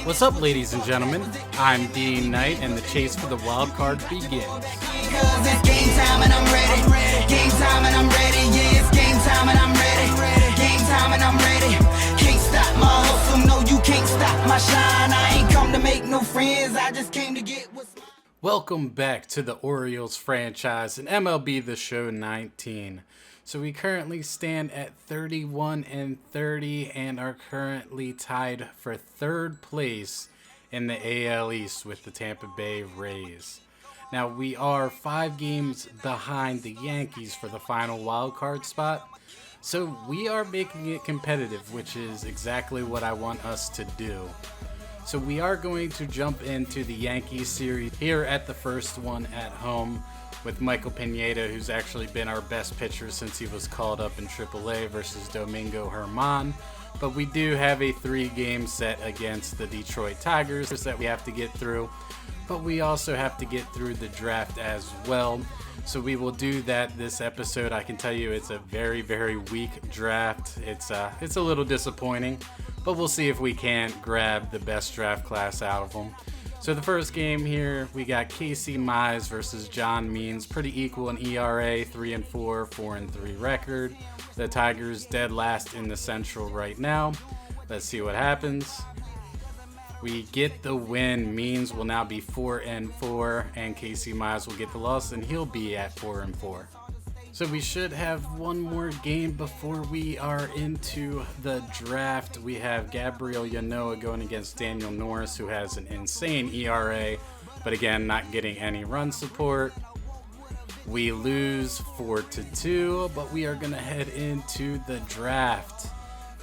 What's up, ladies and gentlemen? I'm D.Knight, and the chase for the wild card begins. Cause it's game time and I'm ready. Game time and I'm ready. Yeah, it's game time and I'm ready. Game time and I'm ready. Can't stop my hustle. No, you can't stop my shine. I ain't come to make no friends. I just came to get what's mine. Welcome back to the Orioles franchise in MLB The Show 19. So we currently stand at 31-30 and are currently tied for third place in the AL East with the Tampa Bay Rays. Now we are 5 games behind the Yankees for the final wild card spot. So we are making it competitive, which is exactly what I want us to do. So we are going to jump into the Yankees series here at the first one at home with Michael Pineda, who's actually been our best pitcher since he was called up in AAA versus Domingo Germán. But we do have a 3-game set against the Detroit Tigers that we have to get through. But we also have to get through the draft as well. So we will do that this episode. I can tell you it's a very, very weak draft. It's a little disappointing, but we'll see if we can't grab the best draft class out of them. So the first game here, we got Casey Mize versus John Means. Pretty equal in ERA, 3-4, 4-3 record. The Tigers dead last in the Central right now. Let's see what happens. We get the win. Means will now be 4-4, and Casey Mize will get the loss, and he'll be at 4-4. So we should have one more game before we are into the draft. We have Gabriel Yanoa going against Daniel Norris, who has an insane ERA, but again, not getting any run support. We lose 4-2, but we are going to head into the draft.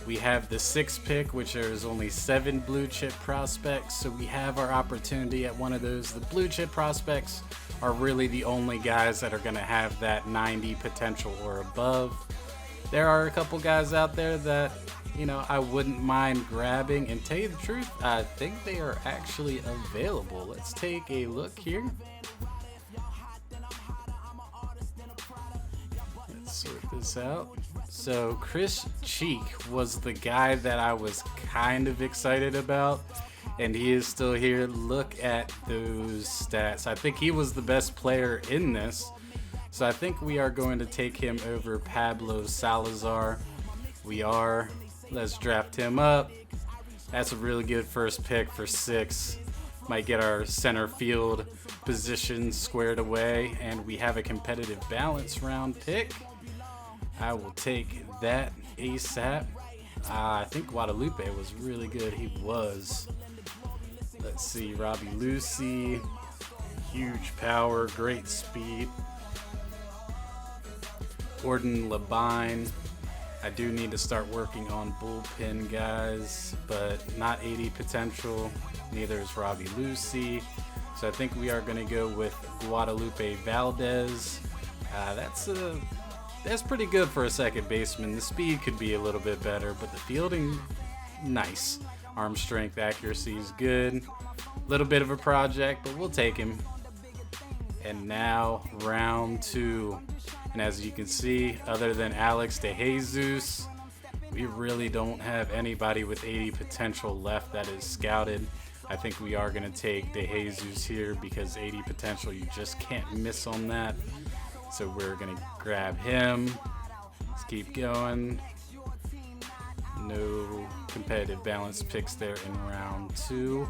We have the 6th pick, which there's only 7 blue chip prospects, so we have our opportunity at one of those. The blue chip prospects are really the only guys that are going to have that 90 potential or above. There are a couple guys out there that, I wouldn't mind grabbing, and tell you the truth, I think they are actually available. Let's take a look here. Let's sort this out. So Chris Cheek was the guy that I was kind of excited about, and he is still here. Look at those stats. I think he was the best player in this, so I think we are going to take him over Pablo Salazar. We are. Let's draft him up. That's a really good first pick for 6. Might get our center field position squared away, and we have a competitive balance round pick. I will take that ASAP. I think Guadalupe was really good. He was. Let's see, Robbie Lucy, huge power, great speed. Gordon Labine. I do need to start working on bullpen guys, but not 80 potential. Neither is Robbie Lucy. So I think we are going to go with Guadalupe Valdez. That's pretty good for a second baseman. The speed could be a little bit better, but the fielding, nice. Arm strength, accuracy is good. Little bit of a project, but we'll take him. And now round 2. And as you can see, other than Alex De Jesus, we really don't have anybody with 80 potential left that is scouted. I think we are going to take De Jesus here because 80 potential, you just can't miss on that. So we're going to grab him. Let's keep going. No competitive balance picks there in round 2.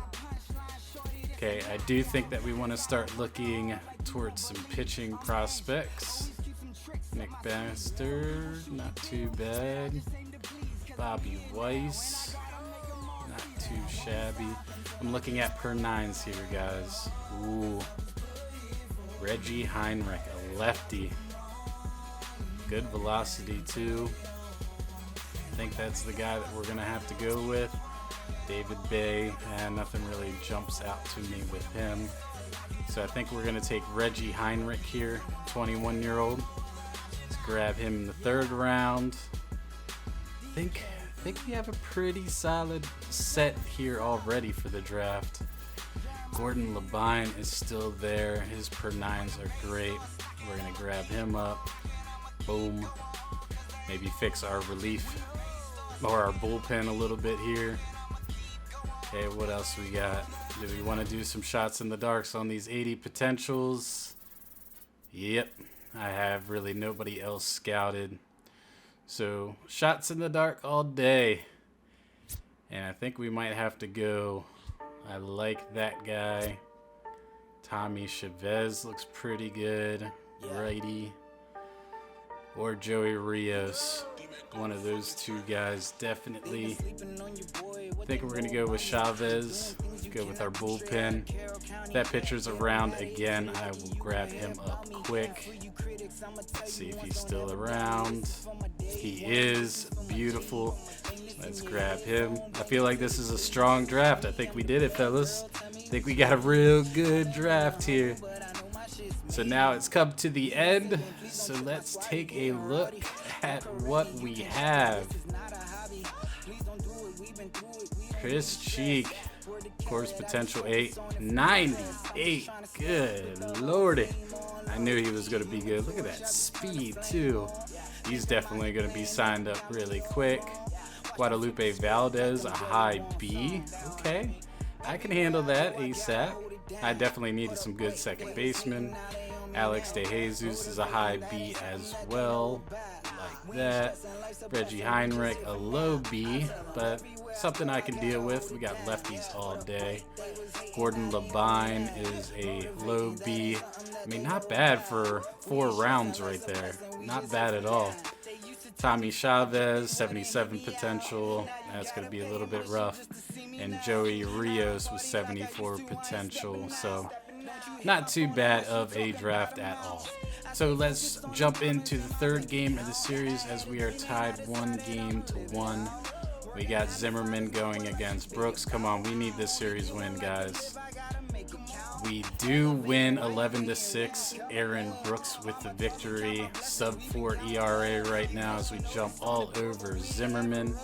Okay, I do think that we want to start looking towards some pitching prospects. Nick Bastard, not too bad. Bobby Weiss, not too shabby. I'm looking at per 9s here, guys. Ooh. Reggie Heinrich, a lefty. Good velocity too. I think that's the guy that we're going to have to go with. David Bay, and nothing really jumps out to me with him. So I think we're going to take Reggie Heinrich here, 21-year-old. Let's grab him in the 3rd round. I think we have a pretty solid set here already for the draft. Gordon Labine is still there. His per 9s are great. We're going to grab him up. Boom. Maybe fix our relief or our bullpen a little bit here. Okay, what else we got? Do we want to do some shots in the darks on these 80 potentials? Yep, I have really nobody else scouted. So, shots in the dark all day. And I think we might have to go. I like that guy. Tommy Chavez looks pretty good. Righty. Or Joey Rios. One of those two guys, definitely. I think we're going to go with Chavez. Go with our bullpen. If that pitcher's around again, I will grab him up quick. Let's see if he's still around. He is. Beautiful. Let's grab him. I feel like this is a strong draft. I think we did it, fellas. I think we got a real good draft here. So now it's come to the end. So let's take a look at what we have. Chris Cheek. Course potential 8. 98. Good lordy. I knew he was going to be good. Look at that speed, too. He's definitely going to be signed up really quick. Guadalupe Valdez, a high B. Okay. I can handle that ASAP. I definitely needed some good second baseman. Alex DeJesus is a high B as well. Like that. Reggie Heinrich, a low B, but something I can deal with. We got lefties all day. Gordon Labine is a low B. I mean, not bad for 4 rounds right there. Not bad at all. Tommy Chavez, 77 potential. That's going to be a little bit rough. And Joey Rios with 74 potential. So not too bad of a draft at all. So let's jump into the third game of the series as we are tied 1-1. We got Zimmerman going against Brooks. Come on, we need this series win, guys. We do win 11-6. Aaron Brooks with the victory. Sub-4 ERA right now as we jump all over Zimmerman.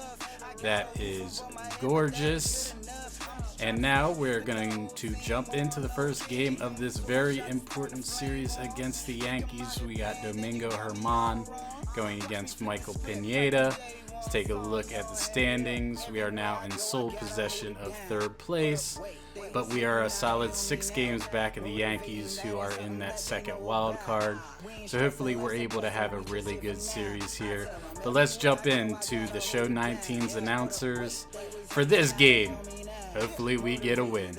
That is gorgeous. And now we're going to jump into the first game of this very important series against the Yankees. We got Domingo Germán going against Michael Pineda. Let's take a look at the standings. We are now in sole possession of third place, but we are a solid 6 games back of the Yankees, who are in that second wild card. So hopefully we're able to have a really good series here. But let's jump into the Show 19's announcers for this game. Hopefully we get a win.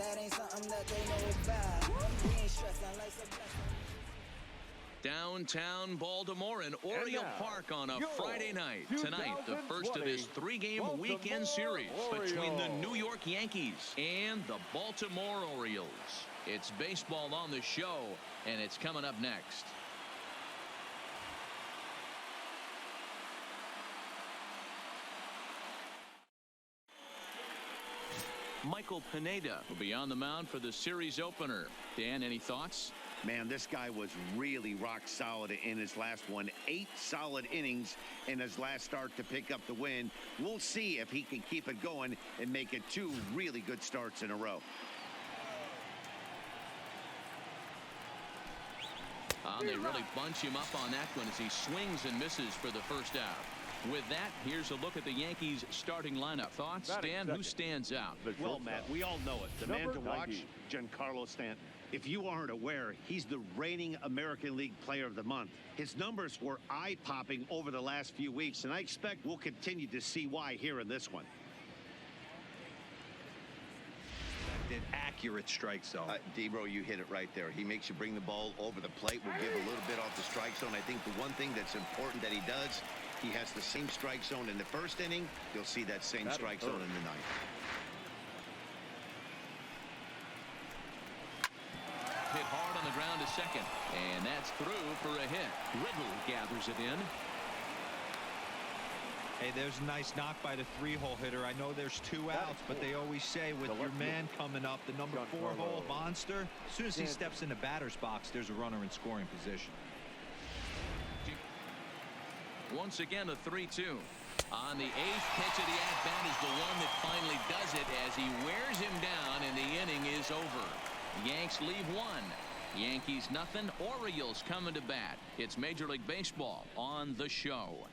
Downtown Baltimore and Oriole Park on a Friday night. Tonight, the first of this 3-game weekend series between the New York Yankees and the Baltimore Orioles. It's baseball on the show, and it's coming up next. Michael Pineda will be on the mound for the series opener. Dan, any thoughts? Man, this guy was really rock solid in his last one. 8 solid innings in his last start to pick up the win. We'll see if he can keep it going and make it 2 really good starts in a row. They really bunch him up on that one as he swings and misses for the first out. With that, here's a look at the Yankees starting lineup. Thoughts, Stan? Who stands out? Well, Matt, we all know it. The man to watch, Giancarlo Stanton. If you aren't aware, he's the reigning American League Player of the Month. His numbers were eye-popping over the last few weeks, and I expect we'll continue to see why here in this one. An accurate strike zone. D-Bro, you hit it right there. He makes you bring the ball over the plate. We'll give a little bit off the strike zone. I think the one thing that's important that he does, he has the same strike zone in the first inning. You'll see that same strike zone in the ninth. Hit hard on the ground to second, and that's through for a hit. Riddle gathers it in. Hey, there's a nice knock by the 3-hole hitter. I know there's 2 outs, but they always say with your man coming up, the number 4-hole monster, as soon as he steps in the batter's box, there's a runner in scoring position. Once again, a 3-2. On the 8th pitch of the at-bat is the one that finally does it as he wears him down, and the inning is over. Yanks leave 1. Yankees nothing. Orioles coming to bat. It's Major League Baseball on the show.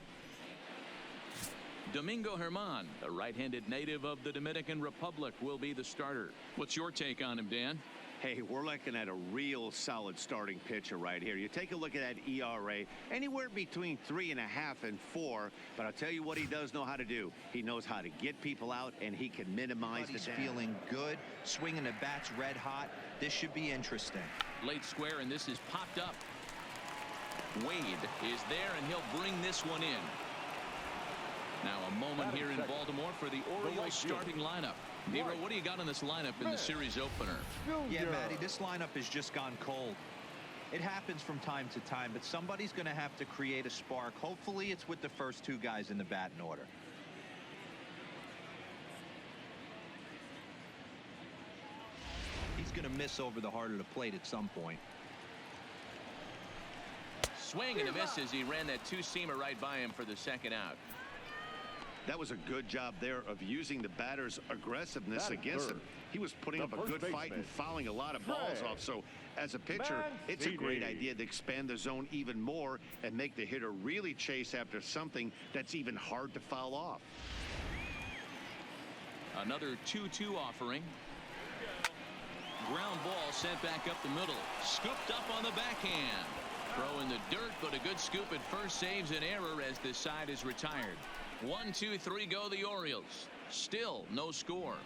Domingo Germán, a right-handed native of the Dominican Republic, will be the starter. What's your take on him, Dan? Hey, we're looking at a real solid starting pitcher right here. You take a look at that ERA, anywhere between 3.5 and 4. But I'll tell you what he does know how to do. He knows how to get people out, and he can minimize the He's damage. feeling good, swinging the bats red hot. This should be interesting. Late square, and this is popped up. Wade is there, and he'll bring this one in. Now a moment here in Baltimore for the Orioles starting lineup. Nero, what do you got on this lineup in the series opener? Yeah, Matty, this lineup has just gone cold. It happens from time to time, but somebody's going to have to create a spark. Hopefully it's with the first two guys in the batting order. He's going to miss over the heart of the plate at some point. Swing and a miss as he ran that two-seamer right by him for the second out. That was a good job there of using the batter's aggressiveness against him. He was putting up a good fight and fouling a lot of balls off. So as a pitcher, it's a great idea to expand the zone even more and make the hitter really chase after something that's even hard to foul off. Another 2-2 offering. Ground ball sent back up the middle. Scooped up on the backhand. Throw in the dirt, but a good scoop at first saves an error as the side is retired. 1, 2, 3 go the Orioles. Still no score.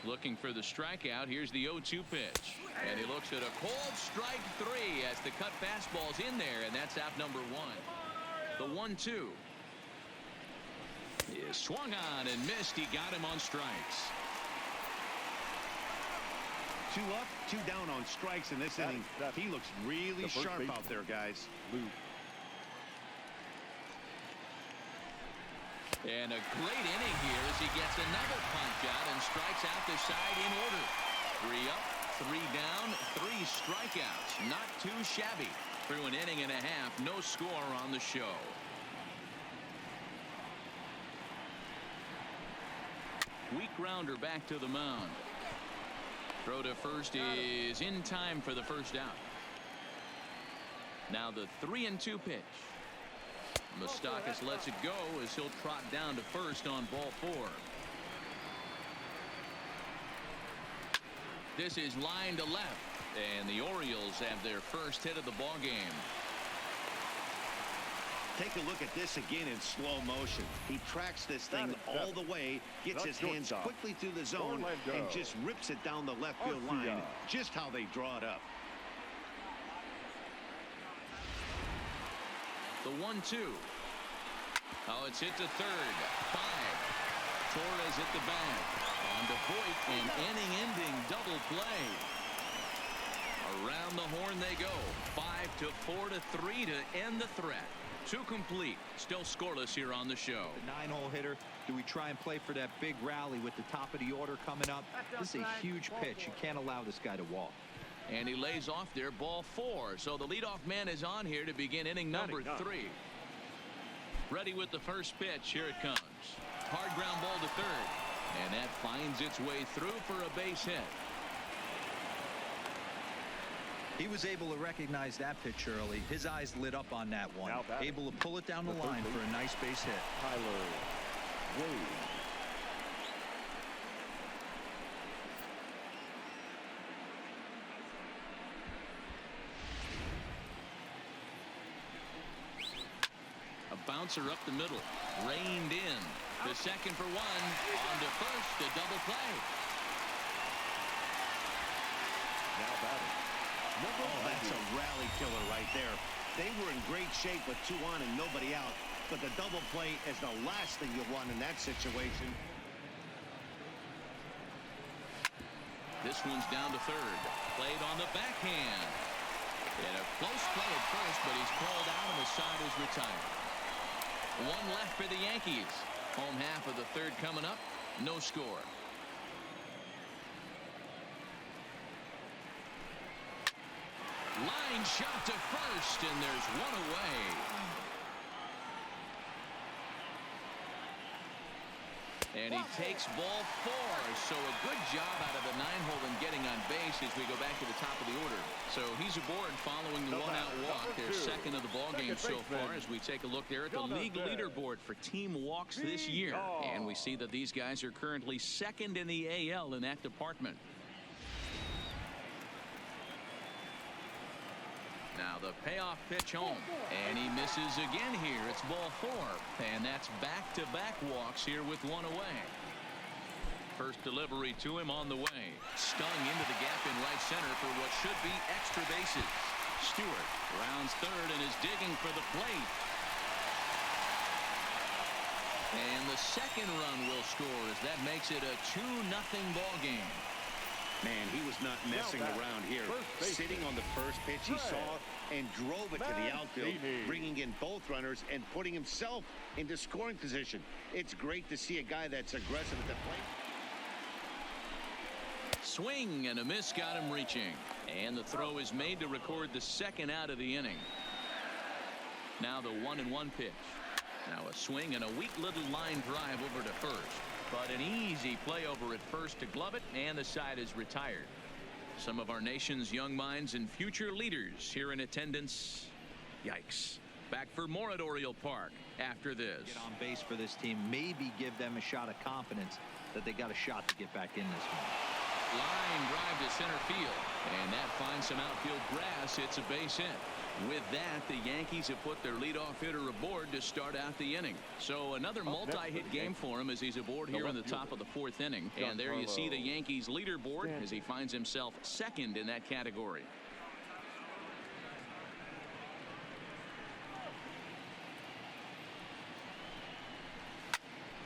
Looking for the strikeout. Here's the 0-2 pitch. And he looks at a cold strike 3 as the cut fastball's in there, and that's out number 1. The 1-2 is swung on and missed. He got him on strikes. 2 up, 2 down on strikes in this inning. He looks really sharp out there, guys. And a great inning here as he gets another punch out and strikes out the side in order. 3 up, 3 down, 3 strikeouts. Not too shabby through an inning and a half. No score on the show. Weak grounder back to the mound. Throw to first is in time for the first out. Now the 3-2 pitch. Moustakas lets it go as he'll trot down to first on ball 4. This is line to left, and the Orioles have their first hit of the ball game. Take a look at this again in slow motion. He tracks this thing all the way, gets his hands quickly through the zone, and just rips it down the left field line, just how they draw it up. The 1-2. Oh, it's hit to third. 5. Torres at the bag. On to Voit, an inning-ending double play. Around the horn they go. 5-4 to 3 to end the threat. 2 complete. Still scoreless here on the show. The 9-hole hitter. Do we try and play for that big rally with the top of the order coming up? This is a huge pitch. You can't allow this guy to walk. And he lays off there, ball 4. So the leadoff man is on here to begin inning number 3. Ready with the first pitch. Here it comes. Hard ground ball to third. And that finds its way through for a base hit. He was able to recognize that pitch early. His eyes lit up on that one. Able to pull it down the line for a nice base hit. A bouncer up the middle. Reined in. The second for 1. On to first. A double play. Now batting. Oh, that's a rally killer right there. They were in great shape with 2 on and nobody out, but the double play is the last thing you want in that situation. This one's down to third. Played on the backhand. And a close play at first, but he's called out and the side is retired. 1 left for the Yankees. Home half of the third coming up. No score. Line shot to first, and there's 1 away. And he takes ball 4. So a good job out of the 9-hole in getting on base. base as we go back to the top of the order. So he's aboard following the one-out walk. Their second of the ball game so far as we take a look there at the league leaderboard for team walks this year. And we see that these guys are currently second in the AL in that department. Now the payoff pitch home, and he misses again here. It's ball 4, and that's back-to-back walks here with one away. First delivery to him on the way. Stung into the gap in right center for what should be extra bases. Stewart rounds third and is digging for the plate. And the second run will score as that makes it a 2-0 ball game. Man, he was not messing around here. Sitting on the first pitch he saw and drove it to the outfield, bringing in both runners and putting himself into scoring position. It's great to see a guy that's aggressive at the plate. Swing and a miss got him reaching. And the throw is made to record the second out of the inning. Now the 1-1 pitch. Now a swing and a weak little line drive over to first. But an easy play over at first to glove it, and the side is retired. Some of our nation's young minds and future leaders here in attendance. Yikes. Back for more at Oriole Park after this. Get on base for this team. Maybe give them a shot of confidence that they got a shot to get back in this one. Line drive to center field, and that finds some outfield grass. It's a base hit. With that, the Yankees have put their leadoff hitter aboard to start out the inning. So another multi-hit game for him as he's aboard here in the top of the 4th inning. And there you see the Yankees leaderboard as he finds himself second in that category.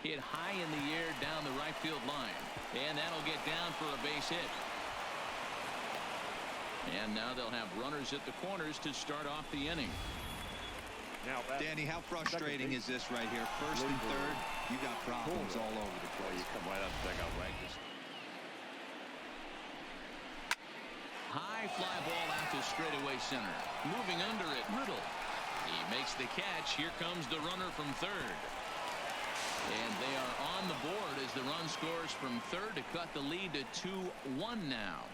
Hit high in the air down the right field line. And that'll get down for a base hit. And now they'll have runners at the corners to start off the inning. Now, Danny, how frustrating is this right here? First and third, you got problems all over the place. You come right up the dugout, right? High fly ball out to straightaway center. Moving under it, Riddle. He makes the catch. Here comes the runner from third. And they are on the board as the run scores from third to cut the lead to 2-1 now.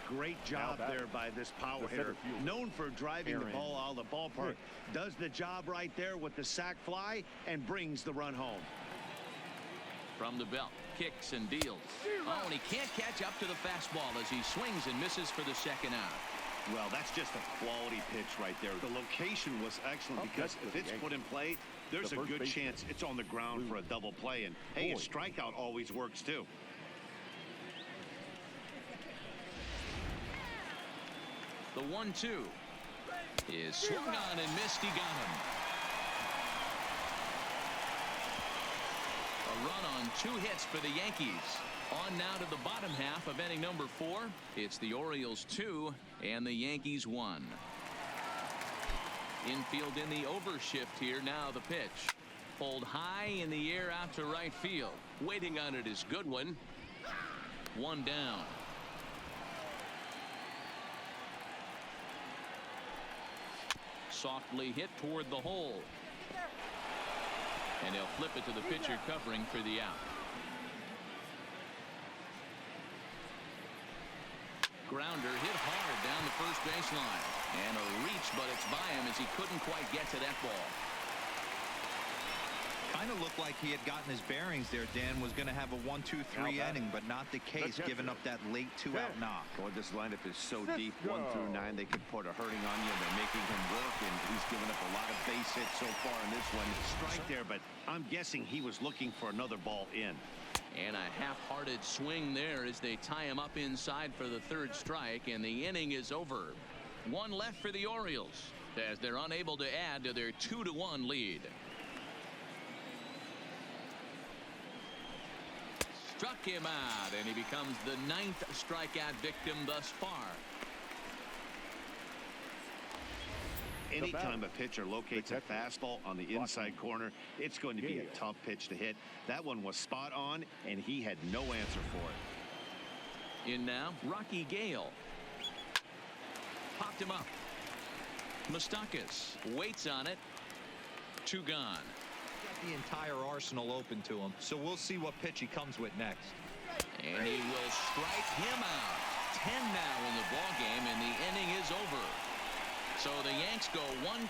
Great job there by this power hitter. Known for driving the ball out of the ballpark. Does the job right there with the sac fly and brings the run home. From the belt, kicks and deals. Oh, and he can't catch up to the fastball as he swings and misses for the second out. Well, that's just a quality pitch right there. The location was excellent because if it's put in play, there's a good chance it's on the ground for a double play. And hey, a strikeout always works too. The 1-2 is swung on and missed. He got him. A run on 2 hits for the Yankees. On now to the bottom half of inning number 4. It's the Orioles 2 and the Yankees 1. Infield in the overshift here. Now the pitch. Pulled high in the air out to right field. Waiting on it is Goodwin. 1 down. Softly hit toward the hole. And he'll flip it to the pitcher covering for the out. Grounder hit hard down the first baseline. And a reach, but it's by him as he couldn't quite get to that ball. Kind of looked like he had gotten his bearings there. Dan was going to have a 1-2-3 inning, but not the case, giving up that late 2-out knock. Boy, this lineup is so deep, 1 through 9, they could put a hurting on you. They're making him work, and he's given up a lot of base hits so far in this one. Strike there, but I'm guessing he was looking for another ball in. And a half-hearted swing there as they tie him up inside for the 3rd strike, and the inning is over. 1 left for the Orioles as they're unable to add to their 2-1 lead. Struck him out, and he becomes the 9th strikeout victim thus far. Anytime a pitcher locates a fastball on the inside corner, it's going to be a tough pitch to hit. That one was spot on, and he had no answer for it. In now, Rocky Gale. Popped him up. Moustakas waits on it. 2 gone. The entire arsenal open to him, so we'll see what pitch he comes with next. And he will strike him out. 10 now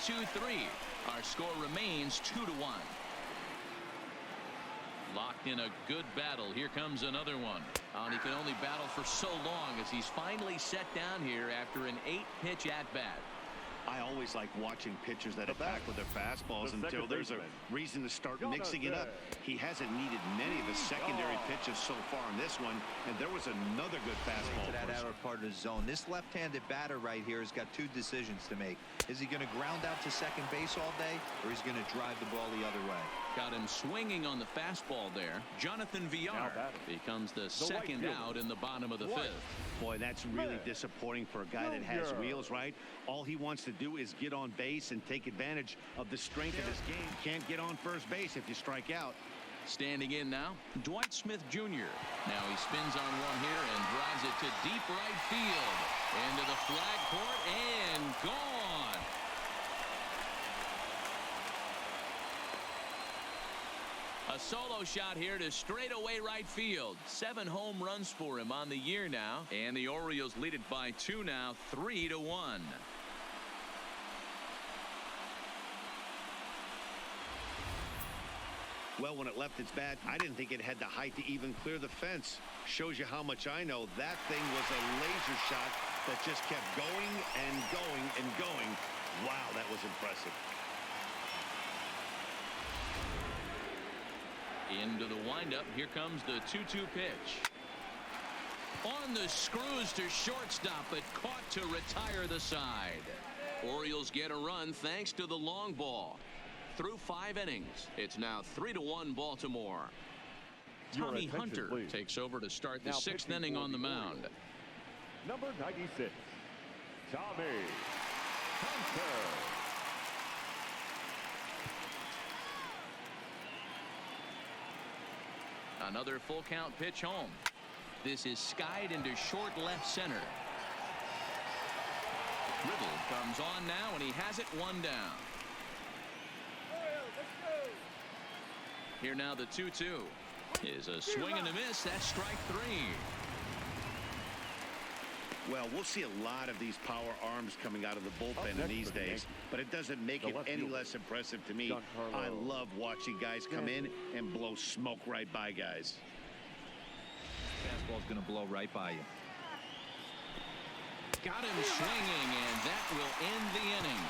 1-2-3. Our score remains 2-1. Locked in a good battle. Here comes another one. And he can only battle for so long as he's finally set down here after an 8-pitch at-bat. I always like watching pitchers that attack with their fastballs until there's a reason to start mixing it up. He hasn't needed many of his secondary pitches so far in this one, and there was another good fastball. To that outer part of the zone. This left-handed batter right here has got two decisions to make. Is he going to ground out to second base all day, or is he going to drive the ball the other way? Got him swinging on the fastball there. Jonathan Villar becomes the second out in the bottom of the fifth. Boy, that's really disappointing for a guy that has wheels, right? All he wants to do is get on base and take advantage of the strength of his game. Can't get on first base if you strike out. Standing in now, Dwight Smith Jr. Now he spins on one here and drives it to deep right field. Into the flag court and gone. A solo shot here to straightaway right field. 7 home runs for him on the year now. And the Orioles lead it by 2 now, 3-1. Well, when it left its bat, I didn't think it had the height to even clear the fence. Shows you how much I know. That thing was a laser shot that just kept going and going and going. Wow, that was impressive. Into the windup. Here comes the 2-2 pitch. On the screws to shortstop, but caught to retire the side. Orioles get a run thanks to the long ball. Through 5 innings, it's now 3-1 Baltimore. Tommy Hunter takes over to start the 6th inning on the mound. Number 96, Tommy Hunter. Another full count pitch home. This is skied into short left center. Riddle comes on now, and he has it 1 down. Here now the 2-2 is a swing and a miss. That's strike 3. Well, we'll see a lot of these power arms coming out of the bullpen in these days, but it doesn't make it any less impressive to me. I love watching guys come in and blow smoke right by guys. Fastball's going to blow right by you. Got him swinging, and that will end the inning.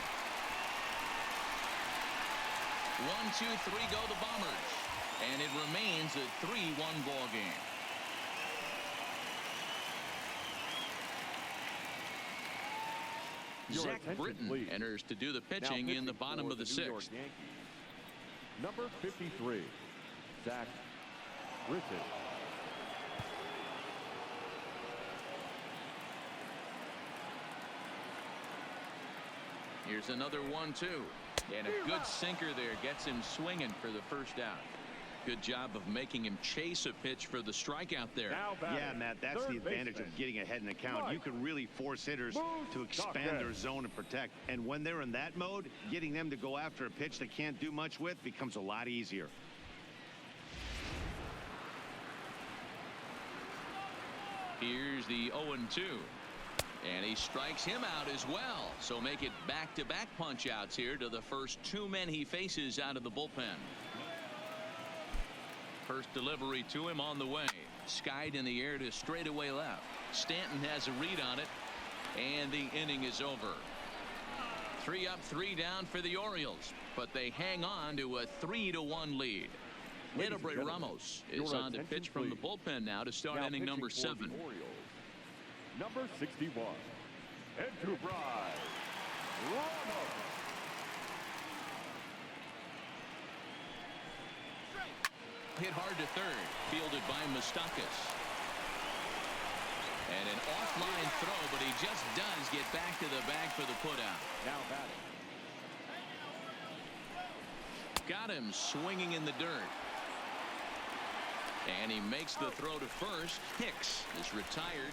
1-2-3 go the Bombers, and it remains a 3-1 ball game. Zach Britton enters to do the pitching in the bottom of the 6th. Number 53, Zach Britton. Here's another 1-2. And a good sinker there gets him swinging for the first out. Good job of making him chase a pitch for the strikeout there. Yeah, Matt, that's the advantage of getting ahead in the count. You can really force hitters to expand their zone and protect. And when they're in that mode, getting them to go after a pitch they can't do much with becomes a lot easier. Here's the 0-2. And he strikes him out as well. So make it back-to-back punch-outs here to the first 2 men he faces out of the bullpen. First delivery to him on the way. Skied in the air to straightaway left. Stanton has a read on it. And the inning is over. 3 up, 3 down for the Orioles. But they hang on to a 3-1 lead. Edilberto Ramos is on to pitch from the bullpen now to start inning number 7. Number 61, Edilberto Ramos. Hit hard to third, fielded by Moustakas. And an offline throw, but he just does get back to the bag for the putout. Now batting. Got him swinging in the dirt. And he makes the throw to first. Hicks is retired.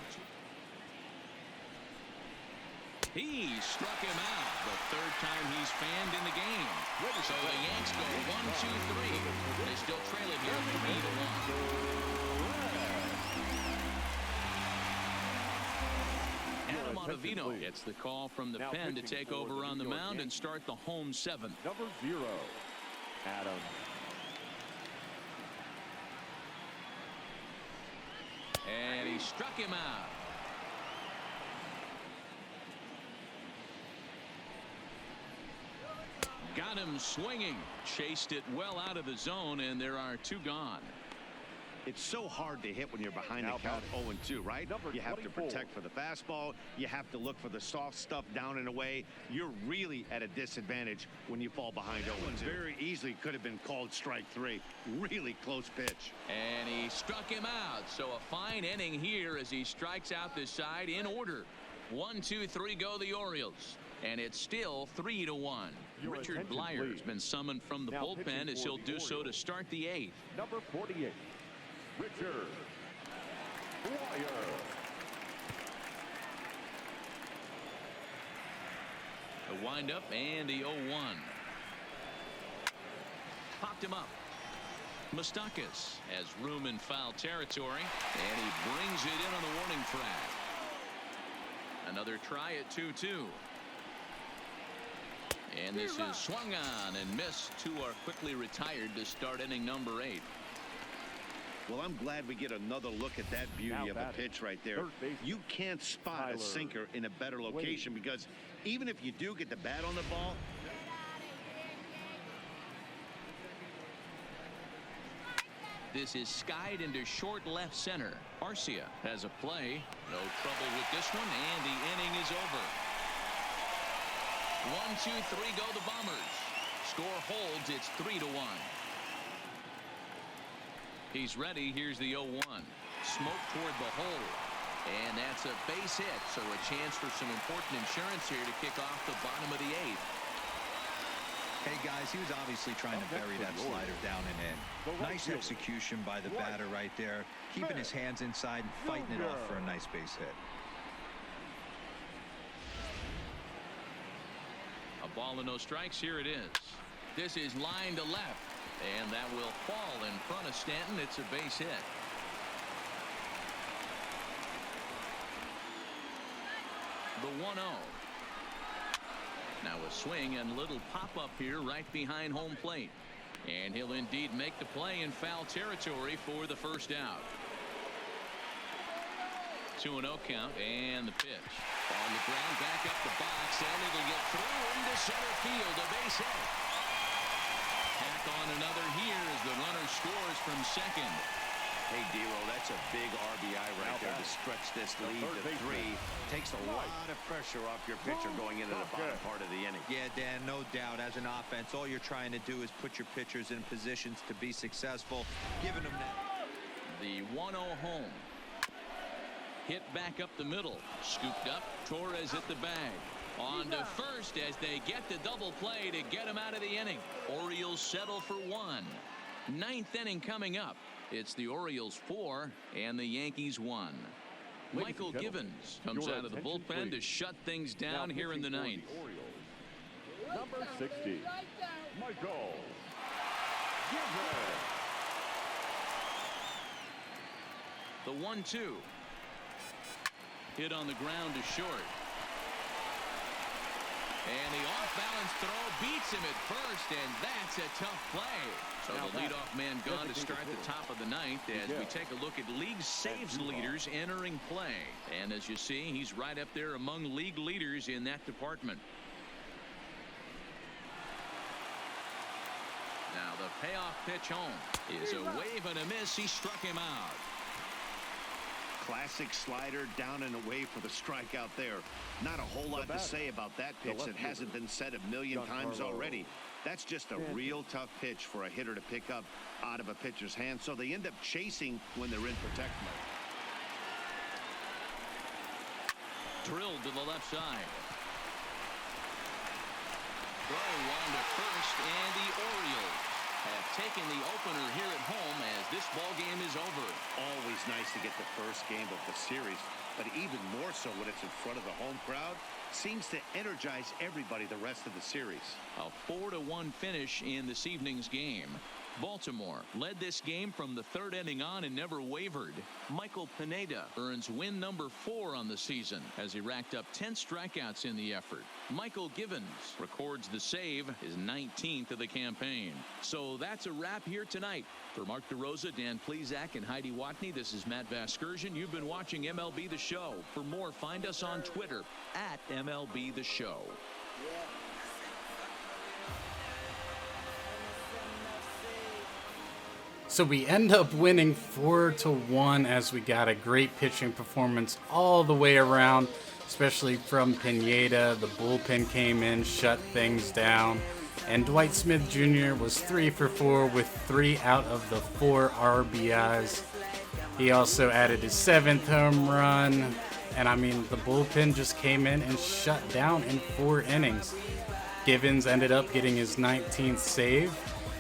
He struck him out the 3rd time he's fanned in the game. So the Yanks go 1-2-3. They still trail it here 3-1. Adam attention, Ottavino please. gets the call from the Now pen to pitching take for over the on New the York mound and Yankees. start the home 7th. Number 0, Adam. And he struck him out. Got him swinging. Chased it well out of the zone, and there are 2 gone. It's so hard to hit when you're behind Now the count batting. 0-2, right? Number You have to 24. protect for the fastball. You have to look for the soft stuff down and away. You're really at a disadvantage when you fall behind 0-2. Very easily could have been called strike 3. Really close pitch. And he struck him out. So a fine inning here as he strikes out this side in order. 1, 2, 3 go the Orioles. And it's still 3-1. Your Richard attention, Blyer has please. been summoned from the Now bullpen pitching as for he'll the do so to Orioles. start the 8th. Number 48, Richard Blyer. The windup and the 0-1. Popped him up. Moustakas has room in foul territory, and he brings it in on the warning track. Another try at 2-2. And this is swung on and missed. 2 are quickly retired to start inning number 8. Well, I'm glad we get another look at that beauty Now of a batting, pitch right there. third baseman, You can't spot Tyler a sinker in a better location because even if you do get the bat on the ball, This is skied into short left center. Arcia has a play. No trouble with this one, and the inning is over. 1, 2, 3 go the Bombers. Score holds. It's 3-1. He's ready. Here's the 0-1. Smoke toward the hole. And that's a base hit, so a chance for some important insurance here to kick off the bottom of the 8th. Hey guys, he was obviously trying to bury that slider down and in. Nice execution by the batter right there, keeping his hands inside and fighting it off for a nice base hit. A ball and no strikes. Here it is. This is line to left, and that will fall in front of Stanton. It's a base hit. The 1-0. Now a swing and little pop-up here right behind home plate. And he'll indeed make the play in foul territory for the first out. 2-0 count, and the pitch. On the ground, back up the box, and it'll get through into center field. A base hit. Tack on another here as the runner scores from second. hey, D-Roll, that's a big RBI right there to stretch this lead to 3. Takes a lot of pressure off your pitcher going into the bottom part of the inning. Yeah, Dan, no doubt. As an offense, all you're trying to do is put your pitchers in positions to be successful, giving them that. The 1-0 home. Hit back up the middle. Scooped up. Torres at the bag. On to first as they get the double play to get him out of the inning. Orioles settle for 1. 9th inning coming up. It's the Orioles 4 and the Yankees 1. Michael Givens comes out of the bullpen to shut things down here in the 9th. Number 60, Michael Givens. The 1-2. Hit on the ground to short. And the off-balance throw beats him at first, and that's a tough play. So the leadoff man gone to start the top of the 9th as we take a look at league saves leaders entering play. And as you see, he's right up there among league leaders in that department. Now the payoff pitch home is a wave and a miss. He struck him out. Classic slider down and away for the strikeout there. Not a whole lot to say about that pitch that hasn't been said a million times already. That's just a real tough pitch for a hitter to pick up out of a pitcher's hand, so they end up chasing when they're in protect mode. Drilled to the left side. Throw on to first, and the Orioles have taken the opener here at home as this ball game is over. Always nice to get the first game of the series, but even more so when it's in front of the home crowd. Seems to energize everybody the rest of the series. A 4-1 finish in this evening's game. Baltimore led this game from the third inning on and never wavered. Michael Pineda earns win number 4 on the season as he racked up 10 strikeouts in the effort. Michael Givens records the save, his 19th of the campaign. So that's a wrap here tonight. For Mark DeRosa, Dan Plesac, and Heidi Watney, this is Matt Vasgersian. You've been watching MLB The Show. For more, find us on Twitter at MLB The Show. So we end up winning 4-1 as we got a great pitching performance all the way around, especially from Pineda. The bullpen came in, shut things down, and Dwight Smith Jr. was 3 for 4 with 3 out of the 4 RBIs. He also added his 7th home run, and I mean, the bullpen just came in and shut down in 4 innings. Givens ended up getting his 19th save.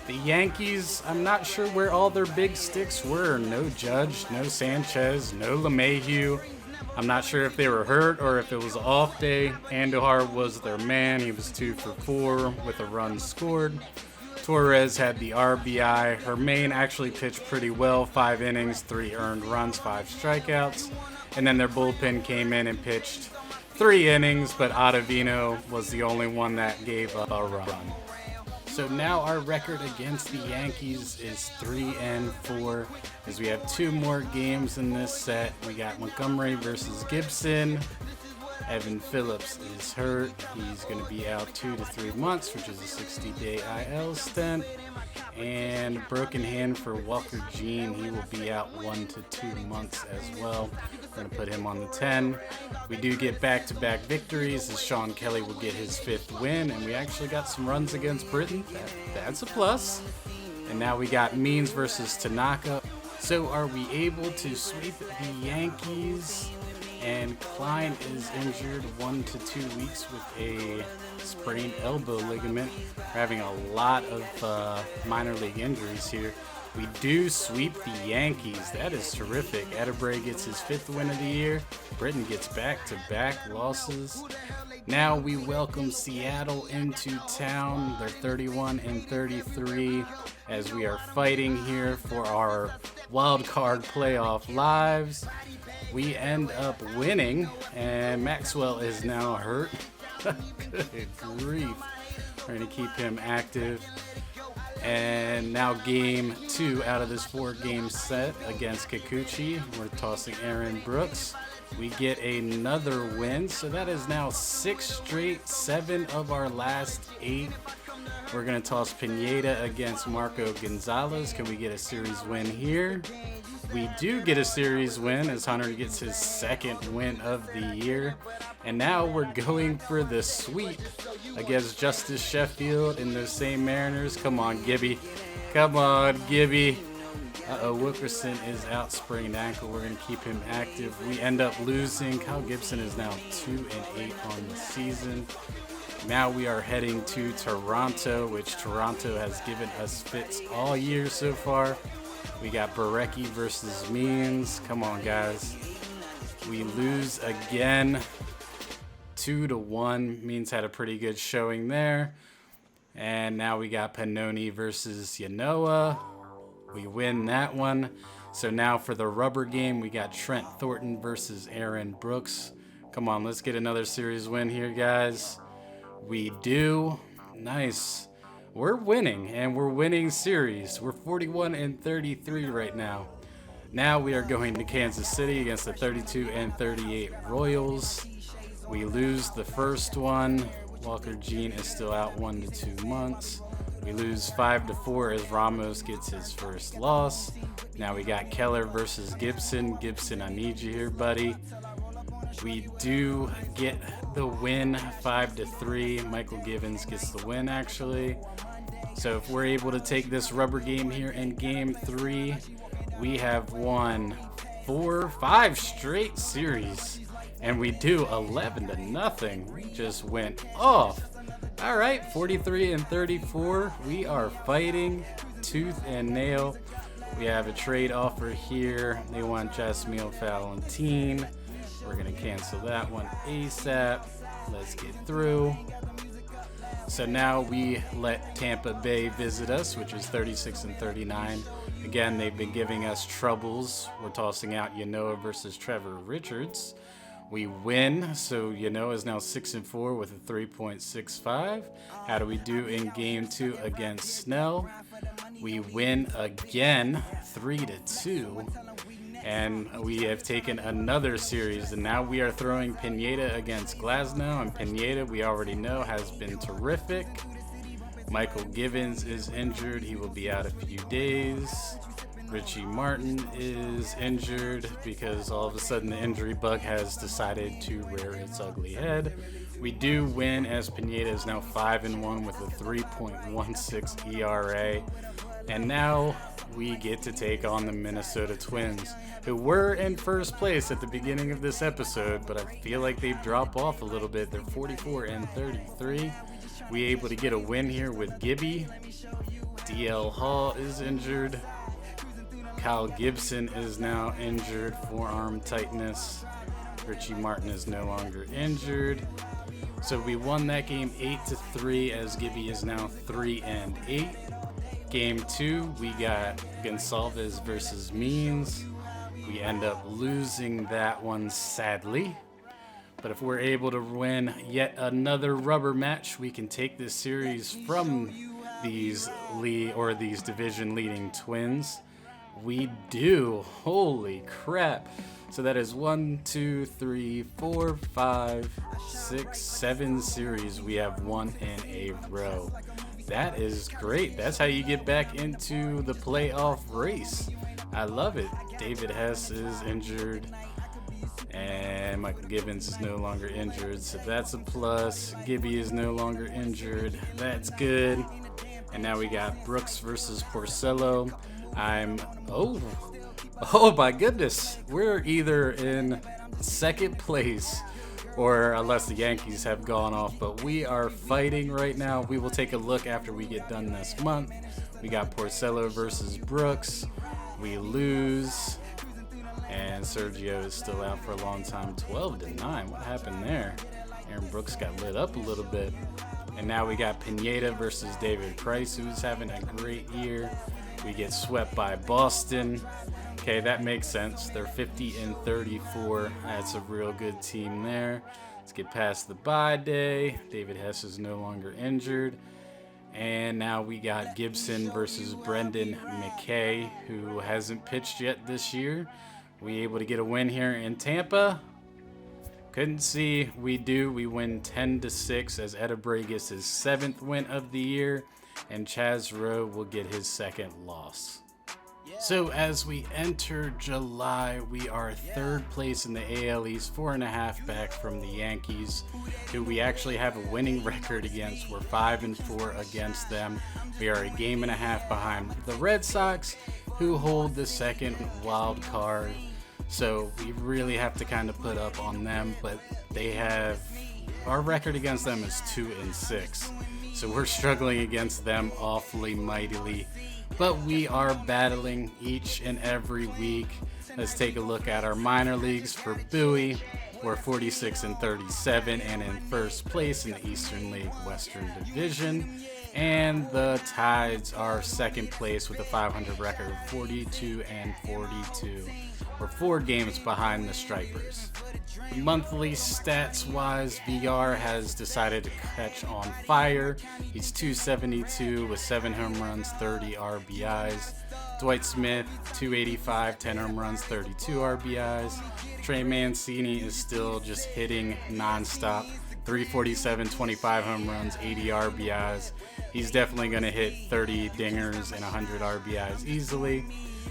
The Yankees, I'm not sure where all their big sticks were. No Judge, no Sanchez, no LeMahieu. I'm not sure if they were hurt or if it was an off day. Andujar was their man. He was 2 for 4 with a run scored. Torres had the RBI. Hermain actually pitched pretty well. 5 innings, 3 earned runs, 5 strikeouts. And then their bullpen came in and pitched 3 innings, but Ottavino was the only one that gave up a run. So now our record against the Yankees is 3-4, as we have 2 more games in this set. We got Montgomery versus Gibson. Evan Phillips is hurt. He's going to be out 2 to 3 months, which is a 60-day IL stint. And broken hand for Walker Jean. He will be out 1 to 2 months as well. We're going to put him on the 10. We do get back-to-back victories as Sean Kelly will get his 5th win. And we actually got some runs against Britain. That's a plus. And now we got Means versus Tanaka. So are we able to sweep the Yankees? And Klein is injured 1 to 2 weeks with a sprained elbow ligament. We're having a lot of minor league injuries here. We do sweep the Yankees. That is terrific. Adebayo gets his 5th win of the year. Britain gets back-to-back losses. Now we welcome Seattle into town. They're 31-33 as we are fighting here for our wild card playoff lives. We end up winning, and Maxwell is now hurt. Good grief. We're going to keep him active. And now game 2 out of this 4-game set against Kikuchi. We're tossing Aaron Brooks. We get another win, so that is now 6 straight, 7 of our last 8. We're going to toss Pineda against Marco Gonzalez. Can we get a series win here? We do get a series win as Hunter gets his 2nd win of the year. And now we're going for the sweep against Justice Sheffield and those same Mariners. Come on, Gibby. Come on, Gibby. Wilkerson is out, sprained ankle. We're going to keep him active. We end up losing. Kyle Gibson is now 2-8 on the season. Now we are heading to Toronto, which Toronto has given us fits all year so far. We got Barecki versus Means. Come on, guys. We lose again, 2-1. Means had a pretty good showing there. And now we got Pannoni versus Yanoa. We win that one. So now for the rubber game, we got Trent Thornton versus Aaron Brooks. Come on, let's get another series win here, guys. We do. Nice. We're winning, and we're winning series. We're 41-33 right now. Now we are going to Kansas City against the 32-38 Royals. We lose the first one. Walker Jean is still out 1 to 2 months. We lose 5-4 as Ramos gets his first loss. Now we got Keller versus Gibson. Gibson, I need you here, buddy. We do get the win, 5-3. Michael Givens gets the win, actually. So if we're able to take this rubber game here in game 3, we have won 5 straight series. And we do 11-0. We just went off. All right, 43-34. We are fighting tooth and nail. We have a trade offer here. They want Jasmine Valentin. We're going to cancel that one ASAP. Let's get through. So now we let Tampa Bay visit us, which is 36-39. Again, they've been giving us troubles. We're tossing out Yanoa versus Trevor Richards. We win, so Yanoa is now 6-4 with a 3.65. How do we do in game 2 against Snell? We win again, 3-2. And we have taken another series, and now we are throwing Pineda against Glasnow, and Pineda, we already know, has been terrific. Michael Givens is injured. He will be out a few days. Richie Martin is injured because all of a sudden the injury bug has decided to rear its ugly head. We do win as Pineda is now 5-1 with a 3.16 ERA. And now we get to take on the Minnesota Twins, who were in first place at the beginning of this episode, but I feel like they've dropped off a little bit. They're 44-33. We able to get a win here with Gibby. DL Hall is injured. Kyle Gibson is now injured, forearm tightness. Richie Martin is no longer injured. So we won that game 8-3 as Gibby is now 3-8. Game 2, we got Gonsalves versus Means. We end up losing that one, sadly. But if we're able to win yet another rubber match, we can take this series from these division leading Twins. We do. Holy crap. So that is 1, 2, 3, 4, 5, 6, 7 series we have won in a row. That is great. That's how you get back into the playoff race. I love it. David Hess is injured, and Michael Givens is no longer injured, so that's a plus. Gibby is no longer injured. That's good. And now we got Brooks versus Porcello. Oh my goodness. We're either in second place or unless the Yankees have gone off, but we are fighting right now. We will take a look after we get done this month. We got Porcello versus Brooks. We lose, and Sergio is still out for a long time. 12-9. What happened there? Aaron Brooks got lit up a little bit. And now we got Pineda versus David Price, who's having a great year. We get swept by Boston. Okay, that makes sense. They're 50-34. That's a real good team there. Let's get past the bye day. David Hess is no longer injured. And now we got Gibson versus Brendan McKay, who hasn't pitched yet this year. We able to get a win here in Tampa. Couldn't see. We do. We win 10-6 as Edebrey gets his 7th win of the year, and Chaz Rowe will get his 2nd loss. So as we enter July, we are 3rd place in the AL East, 4.5 back from the Yankees, who we actually have a winning record against. We're 5-4 against them. We are a game and a half behind the Red Sox, who hold the 2nd wild card. So we really have to kind of put up on them, but our record against them is 2-6. So we're struggling against them awfully mightily. But we are battling each and every week. Let's take a look at our minor leagues. For Bowie, we're 46-37 and in first place in the Eastern League Western Division. And the Tides are 2nd place with a .500 record of 42-42. We're 4 games behind the Stripers. Monthly stats-wise, VR has decided to catch on fire. He's 272 with 7 home runs, 30 RBIs. Dwight Smith, 285, 10 home runs, 32 RBIs. Trey Mancini is still just hitting nonstop. 347, 25 home runs, 80 RBIs. He's definitely going to hit 30 dingers and 100 RBIs easily.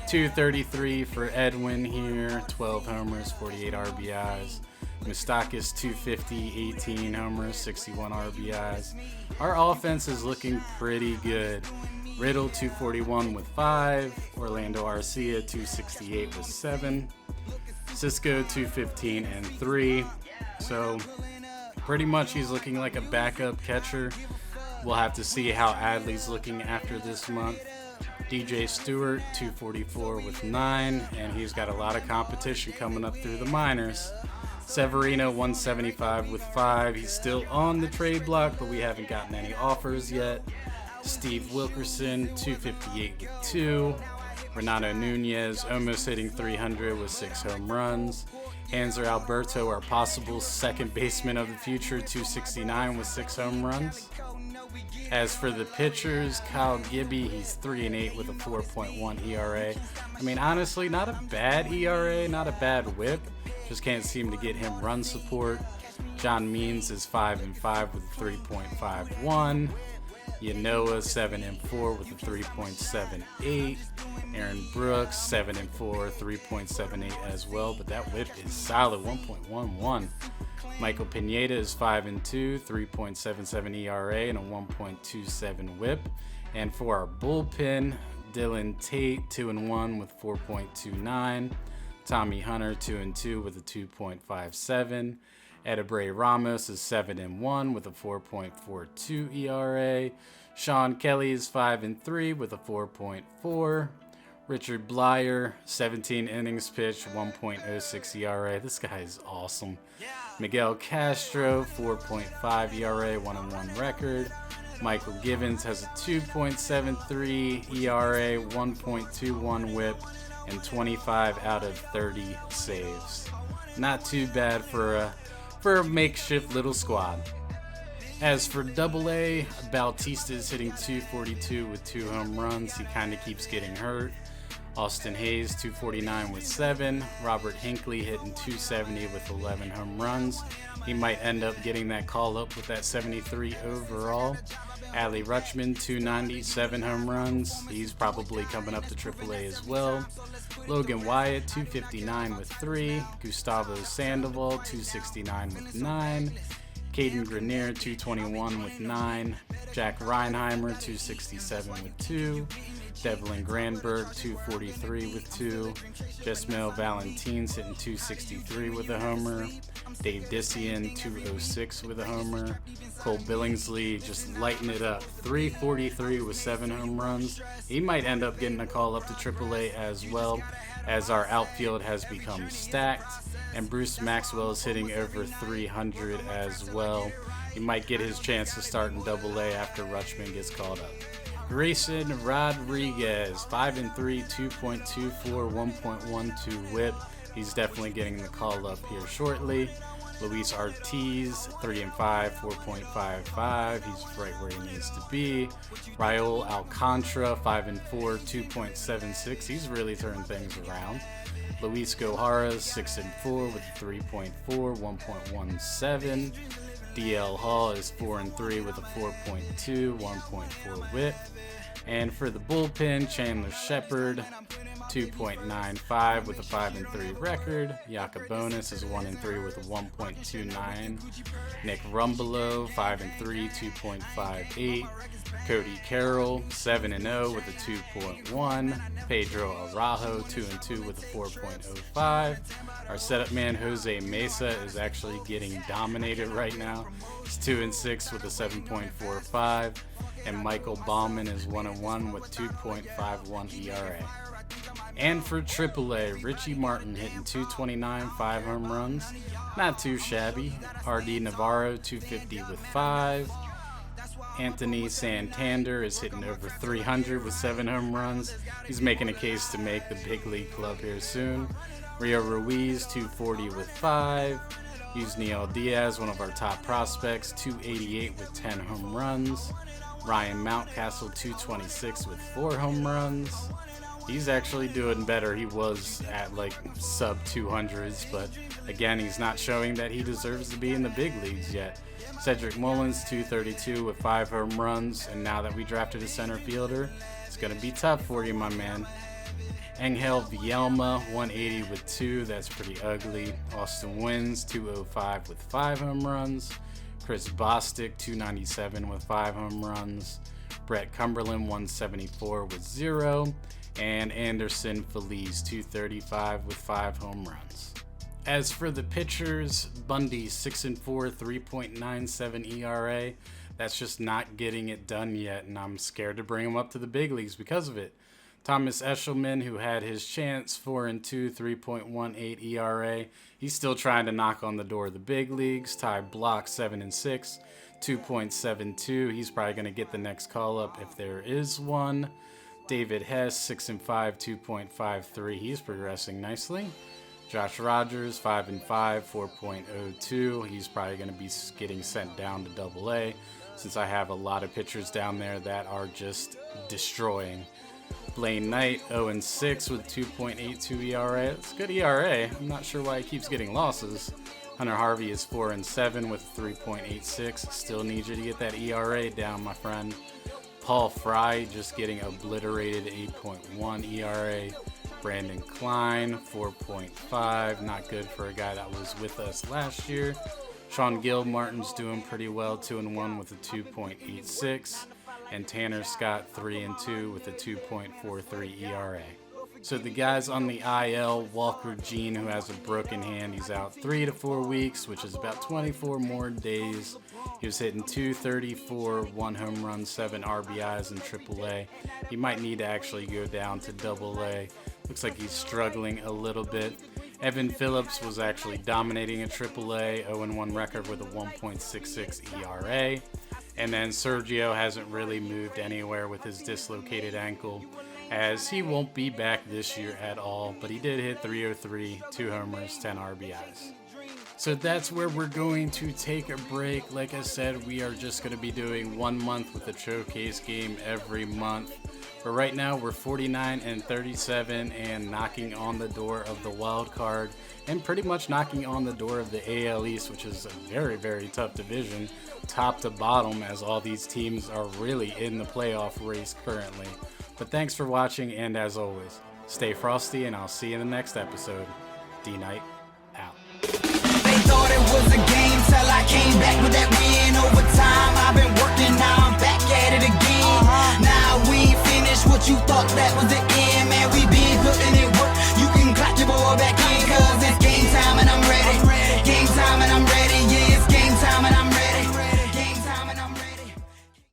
233 for Edwin here, 12 homers, 48 RBIs. Moustakis 250, 18 homers, 61 RBIs. Our offense is looking pretty good. Riddle 241 with 5, Orlando Arcia 268 with 7, Cisco 215 and 3. So pretty much he's looking like a backup catcher. We'll have to see how Adley's looking after this month. DJ Stewart 244 with 9, and he's got a lot of competition coming up through the minors. Severino 175 with 5. He's still on the trade block, but we haven't gotten any offers yet. Steve Wilkerson 258 with 2. Renato Nunez almost hitting 300 with 6 home runs. Hanser Alberto, our possible second baseman of the future, 269 with 6 home runs. As for the pitchers, Kyle Gibby, he's 3-8 with a 4.1 ERA. I mean, honestly, not a bad ERA, not a bad whip. Just can't seem to get him run support. John Means is 5-5 with a 3.51. Yanoa 7-4 with a 3.78. Aaron Brooks 7-4, 3.78 as well, but that whip is solid, 1.11. Michael Pineda is 5-2, 3.77 ERA and a 1.27 whip. And for our bullpen, Dylan Tate 2-1 with 4.29. Tommy Hunter 2-2 with a 2.57. Edebrey Ramos is 7-1 with a 4.42 ERA. Sean Kelly is 5-3 with a 4.4. Richard Blyer, 17 innings pitched, 1.06 ERA. This guy is awesome. Miguel Castro, 4.5 ERA, 1-1 record. Michael Givens has a 2.73 ERA, 1.21 whip, and 25 out of 30 saves. Not too bad for a makeshift little squad. As for AA, Bautista is hitting 242 with 2 home runs. He kind of keeps getting hurt. Austin Hayes 249 with 7. Robert Hinckley hitting 270 with 11 home runs. He might end up getting that call up with that 73 overall. Adley Rutschman 297 home runs. He's probably coming up to AAA as well. Logan Wyatt 259 with 3. Gustavo Sandoval 269 with 9. Caden Grenier 221 with 9. Jack Reinheimer 267 with 2. Devlin Granberg 243 with 2. Jesmel Valentines hitting 263 with a homer. Dave Dissian 206 with a homer. Cole Billingsley just lighting it up, 343 with 7 home runs. He might end up getting a call up to AAA as well, as our outfield has become stacked. And Bruce Maxwell is hitting over 300 as well. He might get his chance to start in AA after Rutschman gets called up. Grayson Rodriguez, 5-3, 2.24, 1.12 whip. He's definitely getting the call up here shortly. Luis Ortiz, 3-5, 4.55. He's right where he needs to be. Raul Alcantara, 5-4, 2.76. He's really turned things around. Luis Gohara, 6-4 with 3.4, 1.17. DL Hall is 4-3 with a 4.2, 1.4 whip. And for the bullpen, Chandler Shepard, 2.95 with a 5-3 record. Yacobonis is 1-3 with a 1.29. Nick Rumbelow, 5-3, 2.58. Cody Carroll, 7-0 with a 2.1. Pedro Araujo, 2-2 with a 4.05. Our setup man, Jose Mesa, is actually getting dominated right now. He's 2-6 with a 7.45. And Michael Baumann is 1-1 with 2.51 ERA. And for AAA, Richie Martin hitting 229, 5 home runs. Not too shabby. RD Navarro, 250 with 5. Anthony Santander is hitting over 300 with 7 home runs. He's making a case to make the big league club here soon. Rio Ruiz, 240 with 5. Yusniel Diaz, one of our top prospects, 288 with 10 home runs. Ryan Mountcastle, 226 with 4 home runs. He's actually doing better. He was at like sub 200s, but again, he's not showing that he deserves to be in the big leagues yet. Cedric Mullins, 232 with 5 home runs, and now that we drafted a center fielder, it's going to be tough for you, my man. Angel Vielma, 180 with 2. That's pretty ugly. Austin Wins, 205 with 5 home runs. Chris Bostic, 297 with 5 home runs. Brett Cumberland, 174 with 0. And Anderson Feliz, 235 with 5 home runs. As for the pitchers, Bundy, 6-4, 3.97 ERA. That's just not getting it done yet, and I'm scared to bring him up to the big leagues because of it. Thomas Eshelman, who had his chance, 4-2, 3.18 ERA. He's still trying to knock on the door of the big leagues. Ty Block, 7-6, 2.72. He's probably going to get the next call up if there is one. David Hess, 6-5, 2.53. He's progressing nicely. Josh Rogers, 5-5, 4.02. He's probably going to be getting sent down to AA, since I have a lot of pitchers down there that are just destroying. Blaine Knight, 0-6 with 2.82 ERA. It's a good ERA. I'm not sure why he keeps getting losses. Hunter Harvey is 4-7 with 3.86. Still need you to get that ERA down, my friend. Paul Fry just getting obliterated, 8.1 ERA. Brandon Klein, 4.5. Not good for a guy that was with us last year. Sean Gilmartin's doing pretty well, 2-1 with a 2.86. And Tanner Scott, 3-2 with a 2.43 ERA. So the guys on the IL, Walker Jean, who has a broken hand, he's out 3 to 4 weeks, which is about 24 more days. He was hitting .234, 1 home run, 7 RBIs in AAA. He might need to actually go down to AA. Looks like he's struggling a little bit. Evan Phillips was actually dominating a AAA, 0-1 record with a 1.66 ERA. And then Sergio hasn't really moved anywhere with his dislocated ankle, as he won't be back this year at all, but he did hit .303, 2 homers, 10 RBIs. So that's where we're going to take a break. Like I said, we are just going to be doing 1 month with a showcase game every month. But right now we're 49-37 and knocking on the door of the wild card, and pretty much knocking on the door of the AL East, which is a very, very tough division, top to bottom, as all these teams are really in the playoff race currently. But thanks for watching, and as always, stay frosty, and I'll see you in the next episode. D.Knight out. They thought it was a game till I came back with that win overtime. I've been